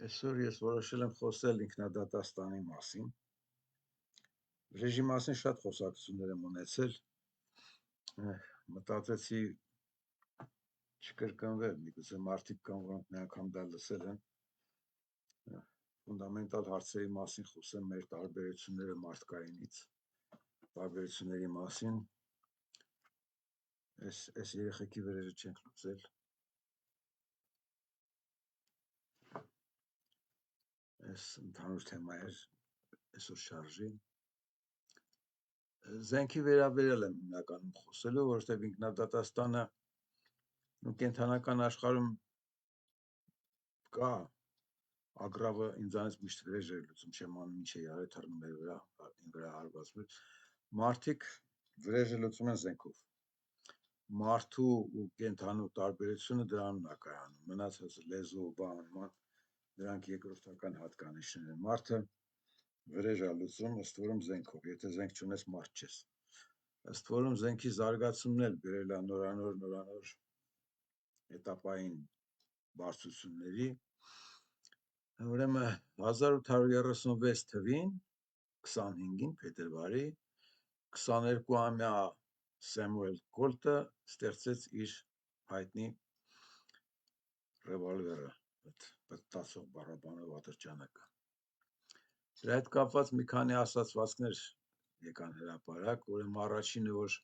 Այսօր ես որոշել եմ խոսել ինքնադատաստանի մասին։ Վրեժի մասին շատ խոսակցություններ եմ ունեցել։ Մտածեցի չկրկնվել, միգուցե մարդիկ կան, որոնք մի անգամ դա լսել են։ Ֆունդամենտալ հարցերի մասին խոսեմ, մեր տարբերությունները մարդկայինից, տարբերությունների մասին։ Այս երեխեքի վրեժը չենք լուծել։ Այս ընդհանուր թեմա էր այսօր շարժի։ Զենքի վերաբերել եմ հիմնականում խոսելու, որովհետև ինքնադատաստանը կենդանական աշխարհում կա, ագրավը ինձանից միշտ վրեժ էր լուծում, չեմ անում ինչ է յարել, թռնում էր վրա հարվածում։ Մարդիկ վրեժը լուծում են զենքով։ Մարդու ու կենդանու տարբերությունը դրանում է կայանում, մնացած լեզու, բան, դրանք երկրորդական հատկանիշներ են։ Մարդը վրեժ է լուծում ըստ որում զենքով, եթե զենք չունես, մարդ չես։ Ըստ որում զենքի զարգացումն էլ բերել է նորանոր էտապային բարձրությունների։ Ուրեմն 1836 թվին 25-ին փետրվարի 22-ամյա Սեմուել Կոլտը ստեղծեց իր հայտնի ռևոլվերը, պտտացող բառաբանով ատրճանակը։ Դրա հետ կապված մի քանի ասացվածքներ եկան հրապարակ, ուրեմն առաջինը, որ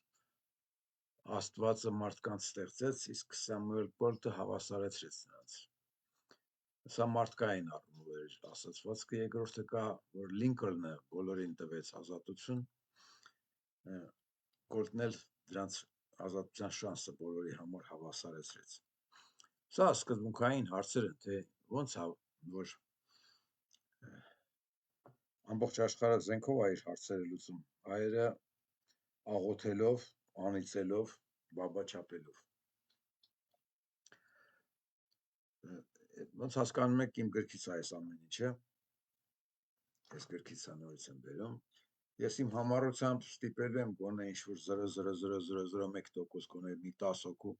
Աստվածը մարդկանց ստեղծեց, իսկ Սեմուել Կոլտը հավասարեցրեց նրանց։ Սա մարդկային առումով էր ասացվածքը։ Երկրորդը կա, որ Լինկոլնը բոլորին տվեց ազատություն, Կոլտն էլ դրանց ազատության շանսը բոլորի համար հավասարեցրեց։ Սա սկզբունքային հարցեր են, թե ոնց է, որ ամբողջ աշխարհը զենքով է իր հարցերը լուծում, հայերը աղոթելով, անիծելով, բաբա չափելով։ Ոնց հասկանում եք, իմ գրքից է այս ամեն ինչը։ Այս գրքից նորից եմ բերում։ Ես իմ համառությամբ ստիպելու եմ գոնե ինչ-որ 0.00001% գոնե մի 10 հոգու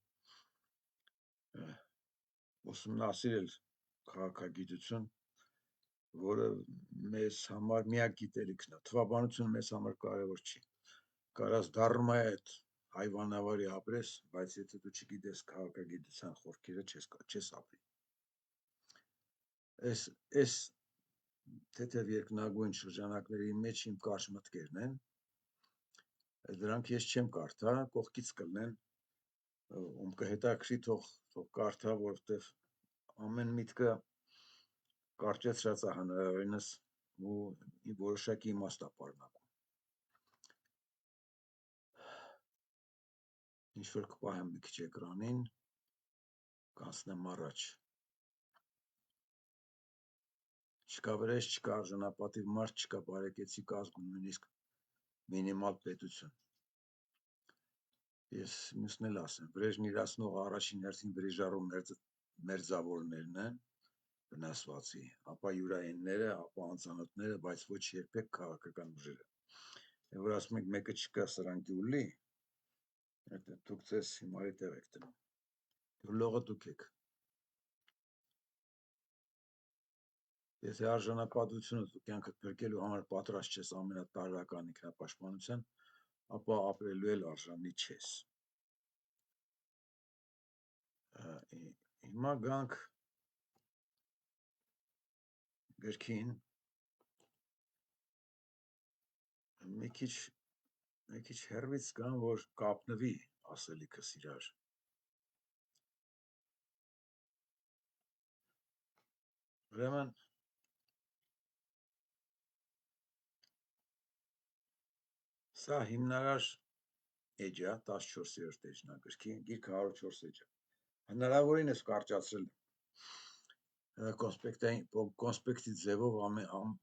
ուսումնասիրել քաղաքագիտություն, որը մեզ համար միակ գիտելիքն է։ Թվաբանությունը մեզ համար կարևոր չի։ Կարաս դառնայդ հայվանավարի ապրես, բայց եթե դու չգիտես քաղաքագիտության խորքերը, չես ապրի։ Այս թեթև երկնագույն շրջանակների մեջ իմ կարճ մտքերն են, դրանք ես չեմ կարդա, կողքից կլնեն, ում կհետաքրի թող կարդա, որովհետև ամեն միտքը կարճացրած է հնարավորինս ու որոշակի իմաստ է պարունակում։ Ինչ-որ կպահեմ մի քիչ էկրանին, կանցնեմ առաջ։ Չկա վրեժ, չկա արժանապատիվ մարդ, չկա բարեկեցիկ ազգ ու նույնիսկ մինիմալ պետություն։ Ես մյուսն էլ ասեմ, վրեժն իրացնող առաջին հերթին վրեժառու մերձավորներն են, վնասվածի, ապա յուրայինները, ապա անծանոթները, բայց ոչ երբեք քաղաքական ուժերը։ Որ ասում եք մեկը չկա, սրանք գյուլի, դուք ձեզ հիմարի տեղ եք դնում։ Լողը դուք եք։ Եթե արժանապատվությունը դու կյանքդ փրկելու համար պատրաստ չես ամենատարրական ինքնապաշտպանության, ապա ապրելու էլ արժանի չես։ Հիմա գանք գրքին, մի քիչ հեռվից գան, որ կապնվի ասելիքս իրար։ Ուրեմն սա հիմնարար էջ է, 14-րդ էջն է գրքի, գիրքը 104 էջ է։ Հնարավորինս կարճացրել եմ կոնսպեկտի ձևով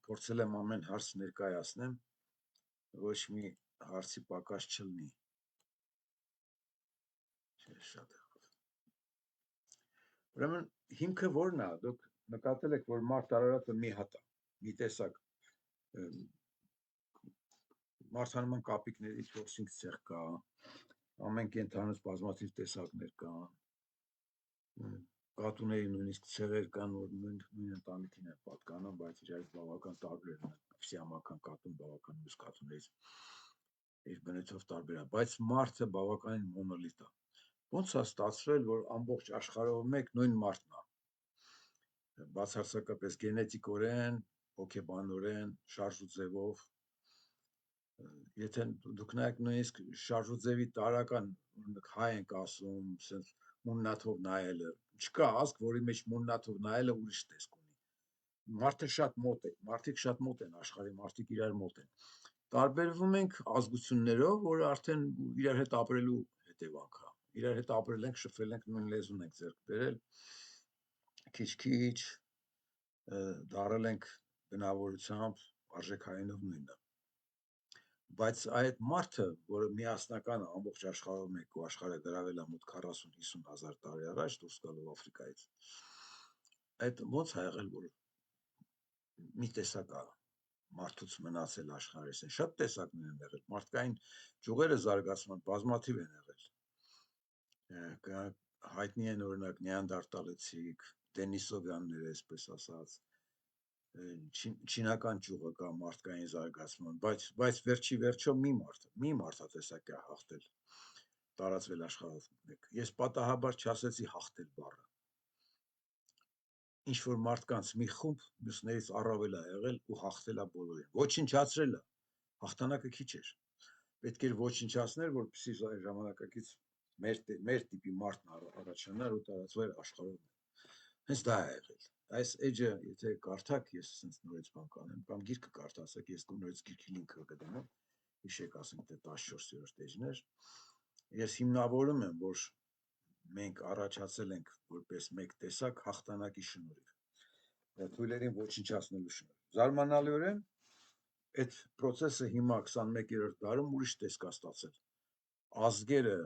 փորձել եմ ամեն հարց ներկայացնեմ, ոչ մի հարցի պակաս չլինի։ Շատ է։ Ուրեմն հիմքը որն է, դուք նկատել եք, որ մարդ արարածը մի հատ է, մի տեսակ մարդանման կապիկներից 4-5 ցեղ կա, ամեն կենդանուց բազմաթիվ տեսակներ կան, կատուների նույնիսկ ցեղեր կան, որ նույն ընտանիքին են պատկանում, բայց իրարից բավական տարբեր են, սիամական կատուն բավական մյուս կատուներից իր բնույթով տարբեր է, բայց մարդը բավականին մոնոլիտ է։ Ոնց է ստացվել, որ ամբողջ աշխարհով մեկ նույն մարդն է, բացարձակապես գենետիկորեն, հոգեբանորեն, շարժուձևով, եթե դուք նայեք նույնիսկ շարժուձևի տարական հայ ենք ասում, ասենց մուննաթով նայելը, չկա ազգ, որի մեջ մուննաթով նայելը ուրիշ տեսք ունի։ Մարդը շատ մոտ է, մարդիկ շատ մոտ են աշխարհի, մարդիկ իրար մոտ են։ Տարբերվում ենք ազգություններով, որը արդեն իրար հետ ապրելու հետևանք է։ Իրար հետ ապրել ենք, շփվել ենք, նույն լեզուն ենք ձեռք բերել, քիչ-քիչ դարել ենք բնավորությամբ, արժեքայինով նույնը։ Բայց այդ մարդը, որը միասնական ամբողջ աշխարհով մեկ ու աշխարհը գրավել է մոտ 40-50 հազար տարի առաջ դուրս գալով Աֆրիկայից, այդ ոնց է եղել, որ մի տեսակ է մարդուց մնացել աշխարհից, շատ տեսակներ են եղել, մարդկային ճյուղերը զարգացման բազմաթիվ են եղել, հայտնի են օրինակ նեանդերտալեցիք, դենիսովյաններ, այսպես ասած, չինական ճյուղը կա մարդկային զարգացման, բայց վերջի վերջո մի մարդատեսակ է հաղթել, տարածվել աշխարհով մեկ։ Ես պատահաբար չասեցի հաղթել բառը։ Ինչ որ մարդկանց մի խումբ մյուսներից առավել է եղել ու հաղթել է բոլորին։ Ոչնչացրել է, հաղթանակը քիչ էր։ Պետք էր ոչնչացնել, որպեսզի ժամանակակից մեր տիպի մարդն առաջանար ու տարածվեր աշխարհով։ Հենց դա է եղել։ Այս էջը, եթե կարդաք, ես ասենց նորից բան կանեմ, կամ գիրքը կարդացեք, ես նորից գիրքի լինքը կդնեմ, հիշեք, ասենք թե 14-րդ էջն էր, ես հիմնավորում եմ, որ մենք առաջացել ենք որպես մեկ տեսակ հաղթանակի շնորհիվ, թույլերին ոչնչացնելու շնորհիվ։ Զարմանալիորեն այդ process-ը հիմա 21-րդ դարում ուրիշ տեսք է ստացել։ Ազգերը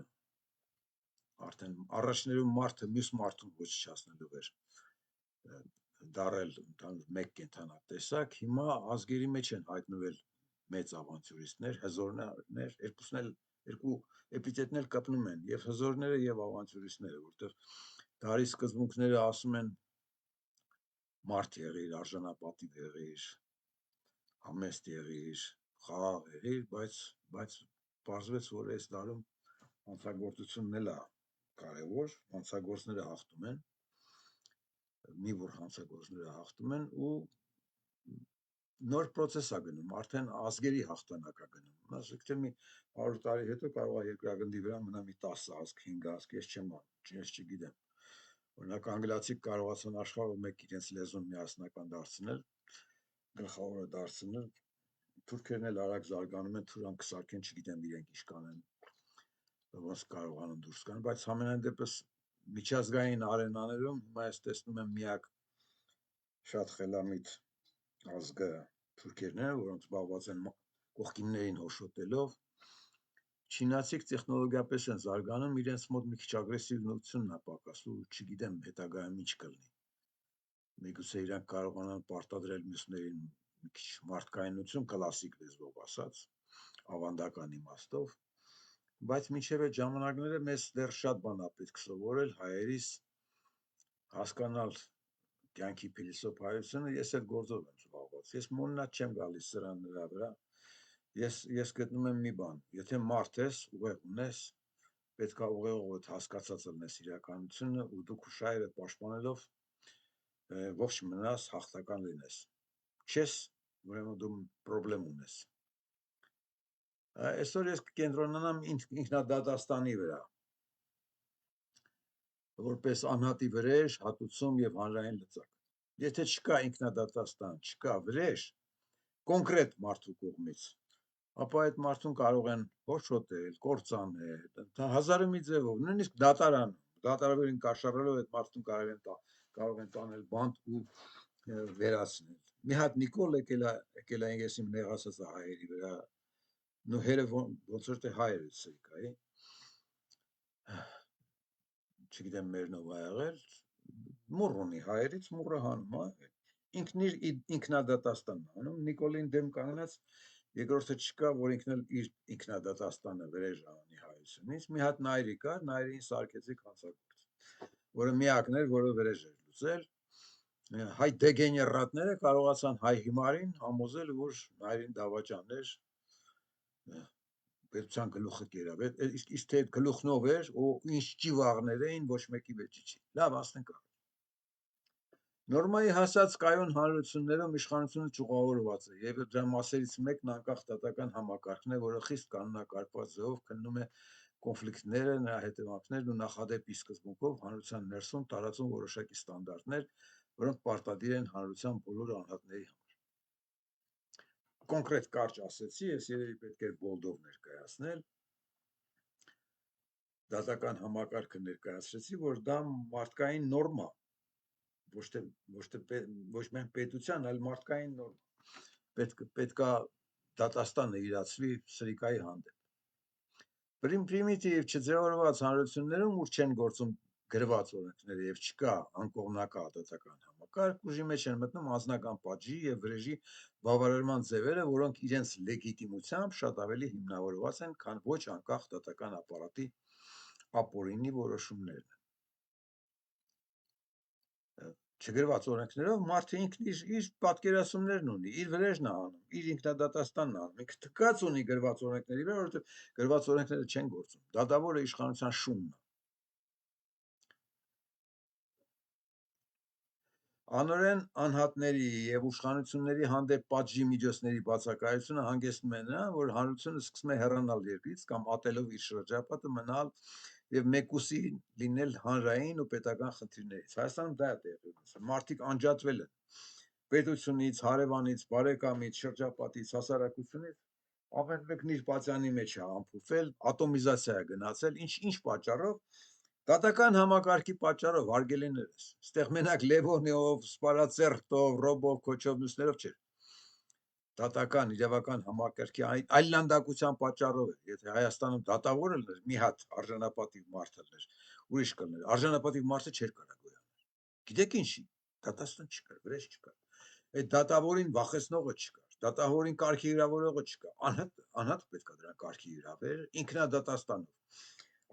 արդեն առաջներում մարդը մյուս մարդուն ոչնչացնելու էր դարել մեկ կենդանատեսակ, հիմա ազգերի մեջ են հայտնվել մեծ ավանտյուրիստներ, հզորներ, երկու էպիթետներ կպնում են, եւ հզորները եւ ավանտյուրիստները, որտեղ դարի սկզբունքները ասում են մարդ եղիր, արժանապատիվ եղիր, համեստ եղիր, խաղաղ եղիր, բայց պարզվեց, որ այս դարում հանցագործությունն էլ է կարևոր, հանցագործները հաղթում են, մի որ հանցագործները հաղթում են ու նոր process է գնում, արդեն ազգերի հաղթանակ է գնում։ Ասենք թե մի 100 տարի հետո կարող է երկրագնդի վրա մնա մի 10 ազգ, 5 ազգ, ես չգիտեմ։ Օրինակ անգլիացիք կարողացան աշխարհով մեկ իրենց լեզուն միասնական դարձնել, գլխավորը դարձնել, թուրքերն էլ արագ զարգանում են, թուրան կսարքեն, չգիտեմ իրենք ինչ կանեն, ոնց կարողանում դուրս գան, բայց համենայն դեպս միջազգային արենաներում հիմա ես տեսնում եմ միակ շատ խելամիտ ազգը թուրքերն են, որոնք զբաղված են կողքիններին հոշոտելով, չինացիք տեխնոլոգիապես են զարգանում, իրենց մոտ մի քիչ ագրեսիվությունն է պակաս ու չգիտեմ հետագայում ինչ կլինի։ Միգուցե իրանք կարողանան պարտադրել մյուսներին մի քիչ մարդկայնություն, կլասիկ լեզվով ասած, ավանդական իմաստով, բայց մինչև այդ ժամանակները մեզ դեռ շատ բան է պետք սովորել հայերիս, հասկանալ կյանքի փիլիսոփայությունը, ես այդ գործով եմ զբաղված, ես մոննատ չեմ գալիս սրան նրա վրա, ես գտնում եմ մի բան, եթե մարդ ես, ուղեղ ունես, պետք է ուղեղով հասկացած լինես իրականությունը ու դու քո շահերը պաշտպանելով ողջ մնաս, հաղթական լինես, չես, ուրեմն դու պրոբլեմ ունես։ Այսօր ես կկենտրոնանամ ինքնադատաստանի վրա, որպես անհատի վրեժ, հատուցում եւ հանրային լծակ։ Եթե չկա ինքնադատաստան, չկա վրեժ, կոնկրետ մարդու կողմից, ապա այդ մարդուն կարող են հոշոտել, կործանել, հազարը մի ձևով, նույնիսկ դատարանին կաշառելով այդ մարդուն կարող են տանել բանտ ու վերացնել։ Մի հատ Նիկոլ եկել է ես իմ նեղացած հայերի վրա, նու հերը ոնց որ թե հայեր սրիկայի, չգիտեմ մերնով ա եղել, մուռ ունի հայերից, մուռը հանում, ինքն իր ինքնադատաստանն անում, Նիկոլին դեմ կանգնած, երկրորդը չկա, որ ինքն էլ իր ինքնադատաստանը վրեժ անի հայությունից, մի հատ նայրի կար, նայրին սարքեցիք հանցագործ։ որը միակն էր, որը վրեժ էր լուծել, հայ դեգեներատները կարողացան հայ հիմարին համոզել, որ հայրին դավաճաններ պետության գլուխը կերավ, իսկ թե գլուխնով էր, ինչ ճիվաղներ էին, ոչ մեկի վեճի չի, լավ ասնենք նորմայի հասած կայուն հանրություններում իշխանությունը ճյուղավորված է և դրա մասերից մեկն անկախ դատական համակարգն է, որը խիստ կանոնակարգված ձևով քննում է կոնֆլիկտները, նրա հետևանքներն ու նախադեպի սկզբունքով հանրության ներսում տարածում որոշակի ստանդարտներ, որոնք պարտադիր են հանրության բոլոր անհատների համար։ Կոնկրետ կարճ ասեցի, ես երևի պետք է բոլդով ներկայացնել, դատական համակարգը ներկայացրեցի, որ դա մարդկային նորմա, ոչ միայն պետության, այլ մարդկային նորմա, պետքա դատաստանը իրացվի սրիկայի հանդեպ։ Պրիմիտիվ չձևավորված հանրություններում, ուր չեն գործում գրված օրենքները և չկա անկողմնակա դատական համակարգ, ուժի մեջ են մտնում անձնական պատժի և վրեժի բավարարման ձևերը, որոնք իրենց լեգիտիմությամբ շատ ավելի հիմնավորված են, քան ոչ անկախ դատական ապարատի ապօրինի որոշումներն են։ Չգրված օրենքներով մարդը ինքն իր պատկերացումներն ունի, իր վրեժն է անում, իր ինքնադատաստանն է անում, ինքը թքած ունի գրված օրենքների վրա, որովհետև գրված օրենքները չեն գործում, դատավորը իշխանության շունն է։ Անօրեն անհատների և իշխանությունների հանդեպ պատժի միջոցների բացակայությունը հանգեցնում է նրան, որ հանրությունը սկսում է հեռանալ երկրից կամ ատելով իր շրջապատը մնալ և մեկուսի լինել հանրային ու պետական խնդիրներից։ Հայաստանում դա է տեղի ունեցել, մարդիկ անջատվել են պետությունից, հարևանից, բարեկամից, շրջապատից, հասարակությունից, ամեն մեկն իր պատյանի մեջ է ամփոփվել, ատոմիզացիա է գնացել, ինչ պատճառով, դատական համակարգի պատճառով, հարգելիներս, ստեղ մենակ Լևոնիով, Սպարածերտով, Ռոբով, Քոչով, մյուսներով չէր, դատական իրավական համակարգի այլանդակության պատճառով էր, եթե Հայաստանում դատավոր էր մի հատ արժանապատիվ մարդ էր, ուրիշ կլներ, արժանապատիվ մարդը չէր կարող գոյանալ, գիտեք ինչի, դատաստան չկար, վրեժ չկար, այդ դատավորին վախեցնողը չկար, դատավորին կարգի հրավիրողը չկար, անհատ պետք է դրան կարգի հրավեր, ինքնադատաստանով,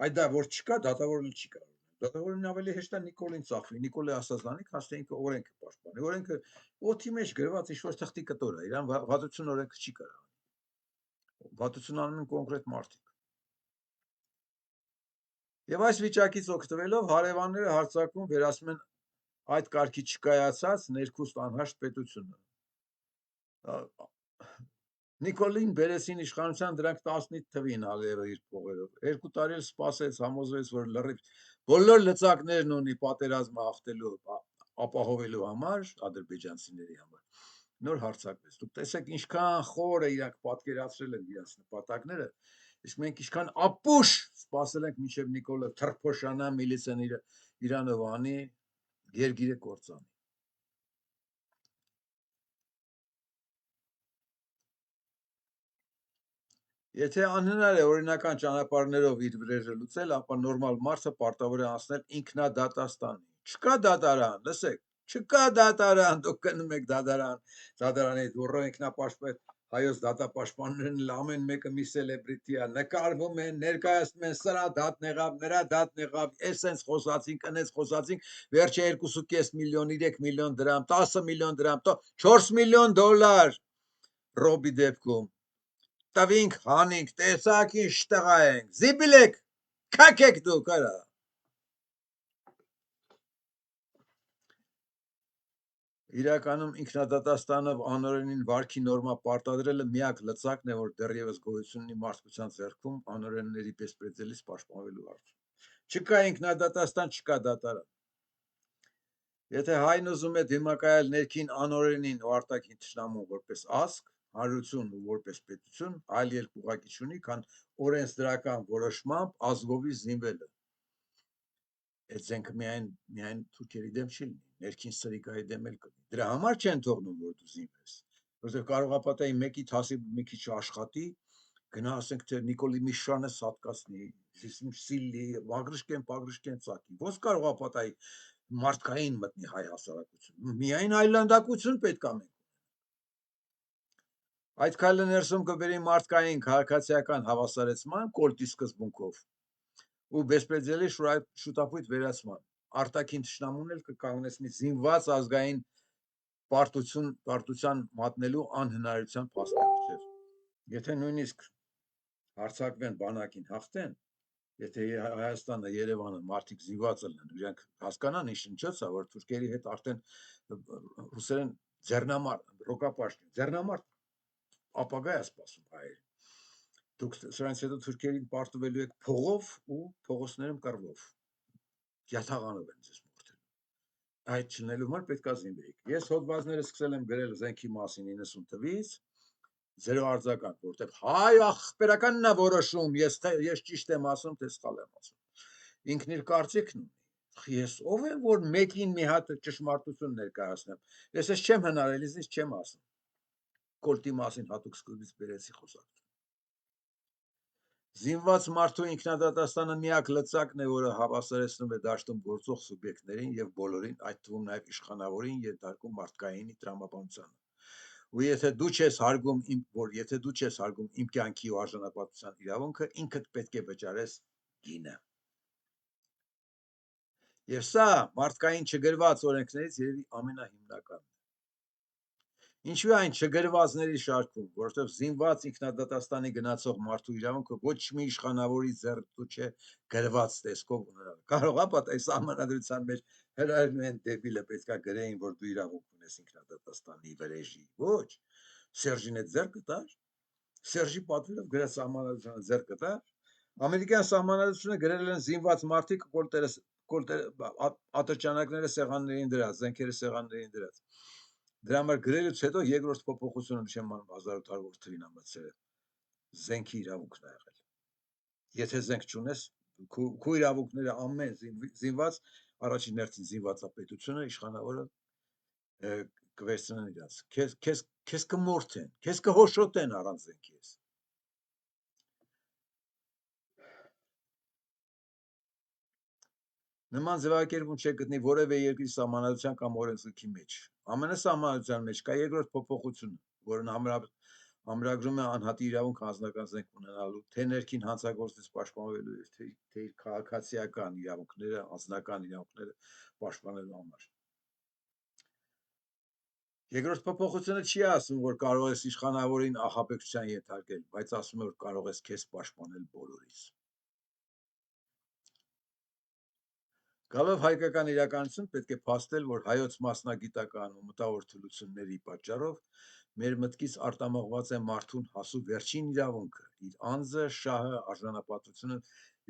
այդ դա որ չկա, դատավորը չի կարող, դատավորին ավելի հեշտ է Նիկոլին ծախվի, Նիկոլը ասած լանի, քան թե ինքը օրենքը պաշտպանի, օրենքը օդի մեջ գրված ինչ-որ թղթի կտոր է, իրան վատություն օրենքը չի կարող, վատություն անում են կոնկրետ մարդիկ։ Եվ այս վիճակից օգտվելով հարևանները հարձակվում վերացնում են այդ կարգի չկայացած ներքուստ անհաշտ պետությունը։ Նիկոլին բերեցին իշխանության, դրանք 15 թվին Ալիևը իր փողերով, 2 տարի էլ սպասեց, համոզվեց, որ լրիվ բոլոր լծակներն ունի պատերազմը հաղթելու, ապահովելու համար, ադրբեջանցիների համար, նոր հարձակվեց։ Դուք տեսեք ինչքան խոր է իրանք պատկերացրել են իրենց նպատակները, իսկ մենք ինչքան ապուշ սպասել ենք մինչև Նիկոլը թրփոշանա, միլիցեն Իրանով անի, գերգիրը կործանի։ Եթե անհնար է օրինական ճանապարհներով իր վրեժը լուծել, ապա նորմալ մարդը պարտավոր է անցնել ինքնադատաստանի։ Չկա դատարան, լսեք, չկա դատարան, դուք գնում եք դատարանի դուռը ինքնապաշտպան հայոց դատապաշտպաններն էլ ամեն մեկը մի սելեբրիթի է, նկարվում են, ներկայացնում են, սրա դատն եղավ, նրա դատն եղավ, էսենց խոսացինք, ընենց խոսացինք, վերջը 2.5 միլիոն, 3 միլիոն դրամ, 10 միլիոն դրամ, 4 միլիոն դոլար Ռոբի դեպքում, տվինք, հանինք, տեսակ ինչ տղա ենք, զիբիլեք, քաք եք դուք, արա։ Իրականում ինքնադատաստանով անօրենին վարքի նորմա պարտադրելը միակ լծակն է, որ դեռևս գոյություն ունի մարդկության ձեռքում անօրենների բեսպրեդելից պաշտպանվելու հարցում։ Չկա ինքնադատաստան, չկա դատարան։ Եթե հայն ուզում է դիմակայել ներքին անօրենին ու արտաքին թշնամուն որպես ազգ, հանրություն ու որպես պետություն, այլ երկու ուղղակի չունի, քան օրենսդրական որոշմամբ ազգովի զինվելը։ Այդ զենքը միայն թուրքերի դեմ չի լինի, ներքին սրիկայի դեմ էլ կլինի։ Դրա համար չեն թողնում, որ դու զինվես, որովհետև կարող է պատահի մեկի թասի մի քիչ աշխատի, գնա ասենք թե Նիկոլի մի շանը սատկացնի, սիլլի, վագրշկեն ծակի, ոնց կարող է պատահի մարդկային մտնի հայ հասարակություն, միայն այլանդակություն պետք է մենք։ Այդ քայլը ներսում կբերի մարդկային քաղաքացիական հավասարեցման կոլտի սկզբունքով ու բեսպրեդելի շուտապույտ վերացման, արտաքին թշնամուն էլ կկանգնեցնի զինված ազգային պարտության մատնելու անհնարինության փաստեր։ Եթե նույնիսկ հարձակվեն բանակին հաղթեն, եթե Հայաստանը, Երևանը մարդիկ զինված լինեն, իրենք հասկանան ինչ ինչոց է, որ թուրքերի հետ արդեն ռուսերեն ձեռնամարտ, ռոկապաշտ, ձեռնամարտ ապագա է սպասում հայերին։ Դուք սրանից հետո թուրքերին պարտվելու եք փողով ու փողոցներում կռվով։ Յաթաղանով են ձեզ մորթել։ Այդ չնելու համար պետք է զինվեիք։ Ես հոդվածները սկսել եմ գրել զենքի մասին 90 թվականից, զերո արձագանք, որտեղ հայ ախպերականն է որոշում, ես ճիշտ եմ ասում, թե սխալ եմ ասում։ Ինքն իր կարծիքն ունի։ Ես ով եմ, որ մեկին մի հատ ճշմարտություն ներկայացնեմ։ Ես չեմ հնարել, ինձ չեմ ասում։ Կոլտի մասին հատուկ սկզբից բերեցի խոսակ։ Զինված մարդու ինքնադատաստանը միակ լծակն է, որը հավասարեցնում է դաշտում գործող սուբյեկտներին եւ բոլորին, այդ թվում նաեւ իշխանավորին ենթարկում մարդկայինի տրամաբանությանը։ Ու եթե դու չես հարգում իմ կյանքի ու արժանապատվության իրավունքը, ինքդ պետք է վճարես գինը։ Եվ սա մարդկային չգրված օրենքներից երևի ամենահիմնականն է։ Ինչու այն չգրվածների շարքում, որովհետև զինված ինքնադատաստանի գնացող մարդու իրավունքը ոչ մի իշխանավորի ձեռքու չէ գրված տեսքով ունենալ։ Կարող է պատահի սահմանադրության մեջ հրաժարվում են դեպիլը պետքա գրեին, որ դու իրավունք ունես ինքնադատաստանի վրեժի։ Ոչ, Սերժին այդ ձեռքը տար, Սերժի պատվերով գրած սահմանադրությունը ձեռքը տար։ Ամերիկյան սահմանադրությունը գրել են զինված մարդիկ ատրճանակները սեղաններին դրած, զենքերը սեղաններին դրած։ Դրա համար գրելուց հետո երկրորդ փոփոխությունը չեմ անում 1800 թվականին ամացել զենքի իրավունքն է եղել։ Եթե զենք չունես, քո իրավունքները ամեն զինված առաջին հերթին զինվածապետությունը իշխանավորը կվերցնեն իրաց։ Քեզ կմորթեն, քեզ կհոշոտեն առանց զենքի ես։ Նման ձևակերպում չգտնի որևէ երկրի սահմանադրության կամ օրենսգրքի մեջ։ ԱՄՆ սահմանադրության մեջ կա երկրորդ փոփոխությունը, որն ամրագրում է անհատի իրավունքը անձնական զենք ունենալու, թե ներքին հանցագործից պաշտպանվելու եւ թե իր քաղաքացիական իրավունքները, անձնական իրավունքները պաշտպանելու համար։ Երկրորդ փոփոխությունը չի ասում, որ կարող ես իշխանավորին ահաբեկչության ենթարկել, բայց ասում է, որ կարող ես քեզ պաշտպանել բոլորից։ Գալով հայկական իրականություն պետք է փաստել, որ հայոց մասնագիտական ու մտավոր թուլությունների պատճառով մեր մտքից արտամողված է մարդուն հասու վերջին իրավունքը, իր անձը, շահը, արժանապատվությունը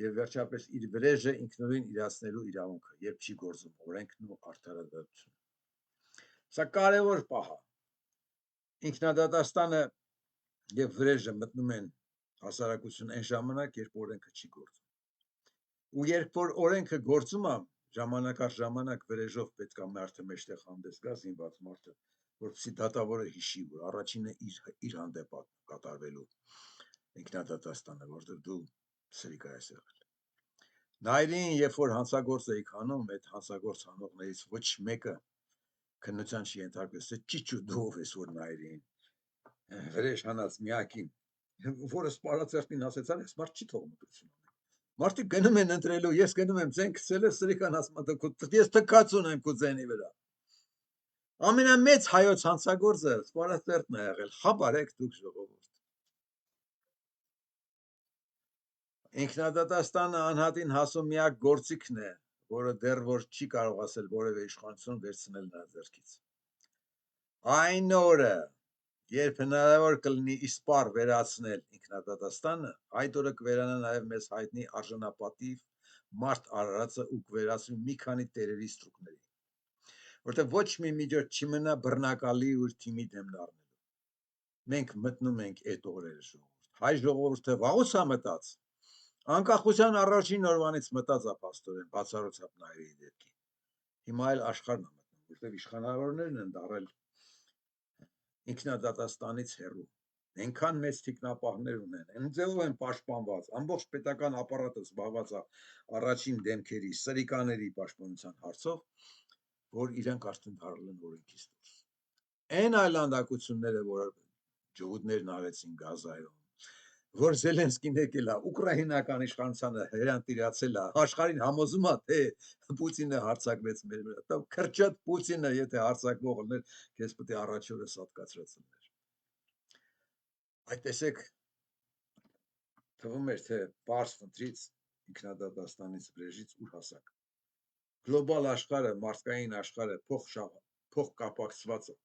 եւ վերջապես իր վրեժը ինքնուրույն իրացնելու իրավունքը, երբ չի գործում օրենքն ու արդարադատությունը։ Սա կարևոր պահ է։ Ինքնադատաստանը եւ վրեժը մտնում են հասարակություն այն ժամանակ, երբ օրենքը չի գործում։ Ու երբ որ օրենքը գործում է, ժամանակ առ ժամանակ վրեժով պետք է մարդը մեջտեղ հանդես գա զինված մարդը, որպեսզի դատավորը հիշի, որ առաջինը իր հանդեպ կատարվելու ինքնադատաստանը, որտեղ դու սրիկ ես եղել։ Նայրին, երբ որ հանցագործ էիք հանում, այդ հանցագործ հանողներից ոչ մեկը քննության չի ենթարկվել, թե ճիճու դու ով ես, որ նայրին վրեժ հանած միակին, որը սպառածերտին ասեցան, այս մարդ չի թողում մտություն։ Մարդիկ գնում են ընտրելու, ես գնում եմ ձեն քցել, սրիկան ասում է, ես թքած ունեմ քո ձենի վրա։ Ամենամեծ հայոց հանցագործը սպառածերտն է եղել, խաբարեք դուք ժողովուրդ։ Ինքնադատաստանը անհատին հասու միակ գործիքն է, որը դեռ որ չի կարող ասել որևէ իշխանություն վերցնել նրա ձեռքից։ Այն օրը, երբ հնարավոր կլինի իսպառ վերացնել ինքնադատաստանը, այդ օրը կվերանա նաև մեզ հայտնի արժանապատիվ մարդ Արարածը ու կվերածվի մի քանի տերերի ստրուկների, որտեղ ոչ մի միջոց չի մնա բռնակալի ու թիմի դեմն առնելու։ Մենք մտնում ենք այդ օրերը ժողովուրդ։ Հայ ժողովուրդը վաղուց է մտած։ Անկախության առաջին օրվանից մտած է փաստորեն բացառությամբ նայրի դեպքի։ Հիմա այլ աշխարհն է մտնում, որտեղ իշխանավորներն են դարել ինքնադատաստանից հեռու, այնքան մեծ թիկնապահներ ունեն, այն ձևով են պաշտպանված, ամբողջ պետական ապարատը զբաղված է առաջին դեմքերի, սրիկաների պաշտպանության հարցով, որ իրանք արդեն դարել են օրենքից դուրս։ Այն այլանդակությունները, որ ջհուդներն արեցին Գազայում, որ Զելենսկին եկել է ուկրաինական իշխանությանը հրանտիրացել է, աշխարհին համոզում է, թե Պուտինը հարձակվեց մեր վրա, դա քրճատ Պուտինը եթե հարձակվող լիներ, քեզ պետք է առաջ օրը սատկացրած լիներ։ Այդ տեսեք թվում էր, թե պարզ խնդրից ինքնադատաստանից վրեժից ուր հասակ։ Գլոբալ աշխարհը, մարդկային աշխարհը փոխ կապակցված է։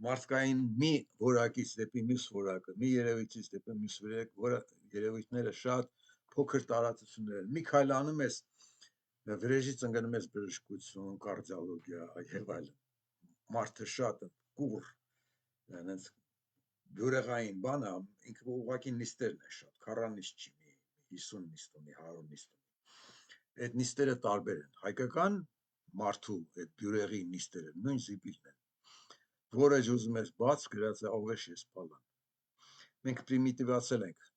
Մարդկային մի որակից դեպի մյուս որակը, մի երևույթից դեպի մյուս երևույթները շատ փոքր տարածություններ են։ Մի քայլ անում ես, վրեժից ընկնում ես բժշկություն, կարդիոլոգիա եւ այլն։ Մարդը շատ կուր, այնց բյուրեղային բանը, ինքը ուղղակի նիստերն է շատ, 40 նիստ չի, 50 նիստ ունի, 100 նիստ ունի։ Այդ նիստերը տարբեր են, հայկական մարդու այդ բյուրեղի նիստերը նույն զիպիլն են, որը ուզում ես բաց գրած է ովեշ ես պալան։ Մենք պրիմիտիվացել ենք,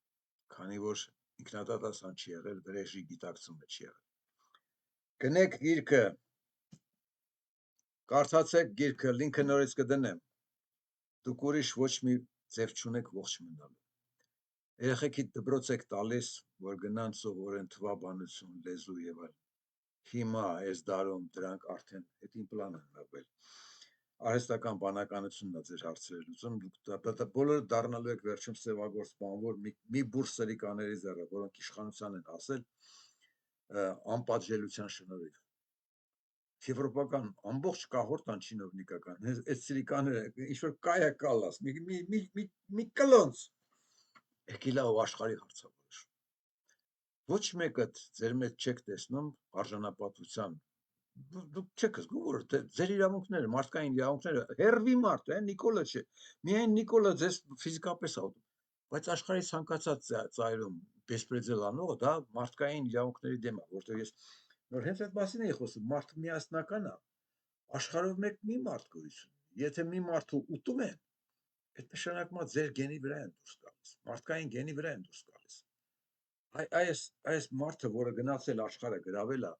քանի որ ինքնադատաստան չի եղել, վրեժի գիտակցումը չի եղել։ Գնեք գիրքը, կարդացեք գիրքը, լինքը նորից կդնեմ, դուք ուրիշ ոչ մի ձև չունեք ողջ մնալու։ Երեխեքի դպրոց եք տալիս, որ գնան սովորեն թվաբանություն, լեզու եւ այլն։ Հիմա այս դարում դրանք արդեն հետին պլան են մղվել։ Արհեստական բանականությունն է ձեր հարցերը լուծում, դուք բոլորը դառնալու եք վերջում սևագործ բանվոր մի բուրս սրիկաների ձեռը, որոնք իշխանության են հասել անպատժելիության շնորհիվ։ Եվրոպական ամբողջ կահորտան չինովնիկական, այս սրիկաները ինչ-որ կայա կալաս, մի կլոնց, եկիլա ու աշխարհի հարցավորոշ։ Ոչ մեկը ձեր մեջ չեք տեսնում արժանապատվության, դուք չեք զգում, որ ձեր իրավունքները, մարդկային իրավունքները, հերվի մարդ է, Նիկոլը չէ, միայն Նիկոլը ձեզ ֆիզիկապես ատում, բայց աշխարհի ցանկացած ծայրում բեսպրեդել անողը դա մարդկային իրավունքների դեմ է, որտեղ ես նոր հենց այդ մասին էի խոսում, մարդը միասնական է, աշխարհով մեկ մի մարդ գոյություն ունի, եթե մի մարդու ուտում են, այդ նշանակում է ձեր գենի վրա են դուրս գալիս, մարդկային գենի վրա են դուրս գալիս։ Այս մարդը, որը գնացել աշխարհը գրավել է,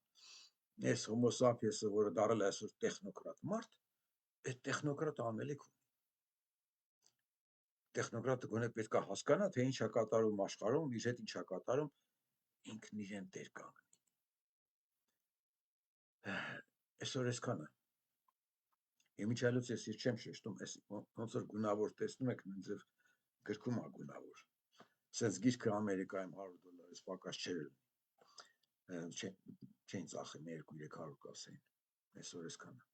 այս հոմո սափիենսը, որը դարել է այսօր տեխնոկրատ մարդ, այդ տեխնոկրատը անելիք ունի։ Տեխնոկրատը գոնե պետք է հասկանա, թե ինչ է կատարում աշխարհում, իր հետ ինչ է կատարում, ինքն իրեն տեր կանգնի։ Այսօր այսքանը։ Իմիջիալոց ես իր չեմ շեշտում, ոնց որ գունավոր տեսնում եք, նույն ձև գրքում է գունավոր։ Սենց գիրքը Ամերիկայում $100 պակաս չէր լինի, չէին ծախի 200-300 կասեին, այսօր այսքանը։